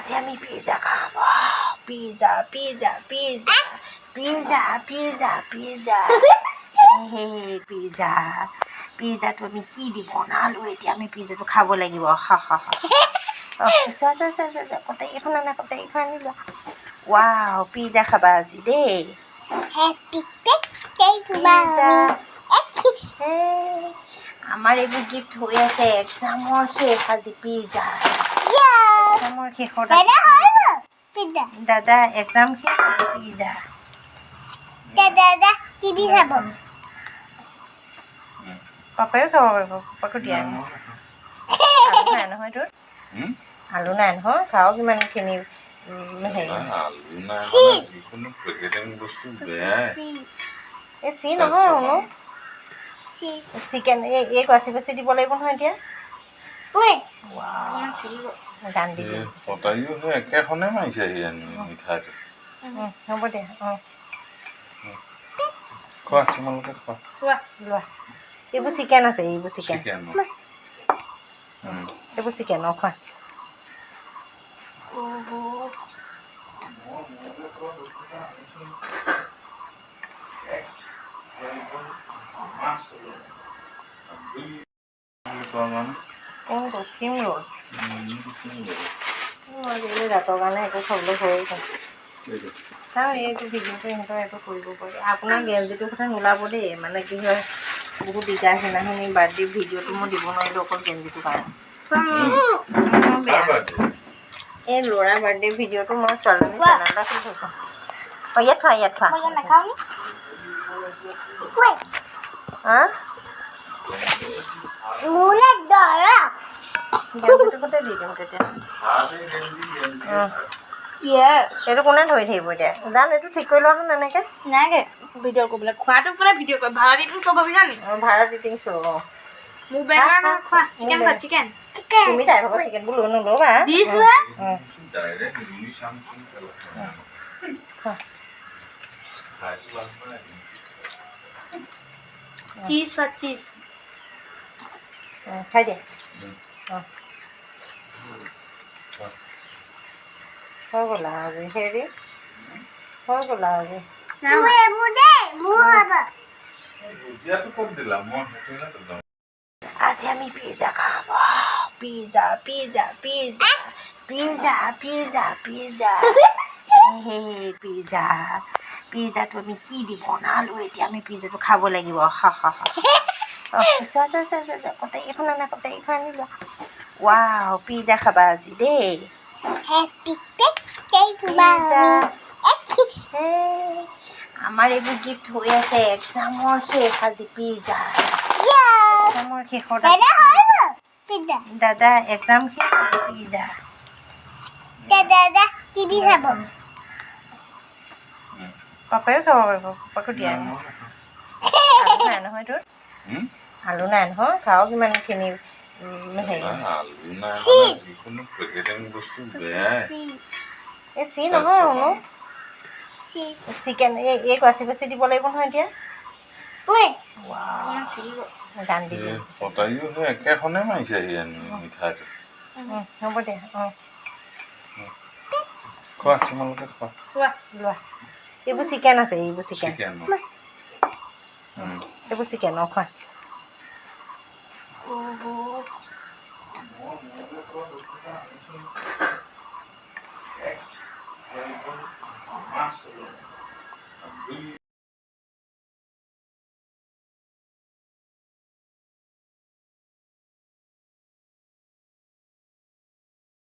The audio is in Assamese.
আজি আমি পিজ্জা খাম। Pizza pizza pizza pizza pizza pizza pizza পিজ্জাটো আমি কি দি বনালোঁ এতিয়া আমি পিজ্জাটো খাব লাগিব। হা হা হা যোৱা যোৱা যোৱা যোৱা যোৱা কটাই এইখন আনা কটাই এইখন আনি লোৱা। ৱাও পিজ্জা খাবা আজি দেই। আমাৰ এইবোৰ গিফ্ট হৈ আছে এক্সামৰ শেষ আজি পিজ্জা এক্সামৰ শেষত দাদা এক্সাম শেষ পিজ্জা দাদা টিভি চাব পাপায়ো খাব পাৰিব পাপাকো দিয়া আলু নাই নহয় তোৰ আলু নাই নহয় খাওঁ কিমানখিনি এই চি নহয় শুনো চিকেন এই বাচি বাচি দিব লাগিব নহয় এতিয়া গান দি একেখনে মাৰিছে মিঠাইটো হ'ব দে খোৱা তোমালোকে খোৱা লোৱা এইবোৰ চিকেন আছে এইবোৰ চিকেন এইবোৰ চিকেন খোৱা কোনটো ক্ৰীম ৰোল দাঁতৰ কাৰণে একো খাবলৈ হৈয়ে যায় চাওঁ এইটো ভিডিঅ'টো ইহঁতৰ একো কৰিব পাৰি আপোনাৰ গেঞ্জিটোৰ কথা নোলাব দেই মানে কি হয় বহুত দিগদাৰ সেইদিনাখনি বাৰ্থডে ভিডিঅ'টো মই দিব নোৱাৰিলোঁ অকল গেঞ্জিটোৰ কাৰণে বেয়া এই ল'ৰা বাৰ্থডে ভিডিঅ'টো মই ছোৱালীজনী চেনেল এটা খুলি থৈছোঁ ইয়াত থোৱা হা গেঞ্জিটো গোটে দি দিম তেতিয়া সেইটো কোনে ধৰি থাকিব এতিয়া জান এইটো ঠিক কৰি লোৱাচোন এনেকৈ নাগে ভিডিঅ' কৰিবলৈ খোৱাটো বোলে ভিডিঅ' কৰি ভাড়া দি চব ভাবিছা নি ভাড়া দি দিম চব মোক বেকাৰ খোৱা চিকেন খোৱা চিকেন তুমি তাই ভাগৰ চিকেনবোৰ লৈ নল'বা দিছোহে চিজ খোৱা চিজ খাই দিয়া হৈ গ'ল আজি হেৰি হৈ গ'ল আজি আজি আমি পিজ্জা খাম pizza pizza pizza pizza pizza pizza pizza পিজ্জাটো আমি কি দি বনালোঁ এতিয়া আমি পিজ্জাটো খাব লাগিব হা হা হা যোৱা যোৱা যোৱা যোৱা যোৱা কটাই এইখন আনা কটাই এইখন আনি লোৱা ৱাও পিজ্জা খাবা আজি দেই আমাৰ এইবোৰ গিফ্ট হৈ আছে এক্সামৰ শেষ আজি পিজ্জা এক্সামৰ শেষত দাদা এক্সাম শেষ পিজ্জা দাদা টিভি চাব পাপায়ো খাব পাৰিব পাপাকো দিয়া আলু নাই নহয় তোৰ আলু নাই নহয় খাওঁ কিমানখিনি এই চি নহয় শুনো চিকেন এই বাচি বাচি দিব লাগিব নহয় এতিয়া গান দি দিম একেখনে মাৰিছে মিঠাইটো হ'ব দে খোৱা তোমালোকে খোৱা লোৱা এইবোৰ চিকেন আছে এইবোৰ চিকেন এইবোৰ চিকেন খোৱা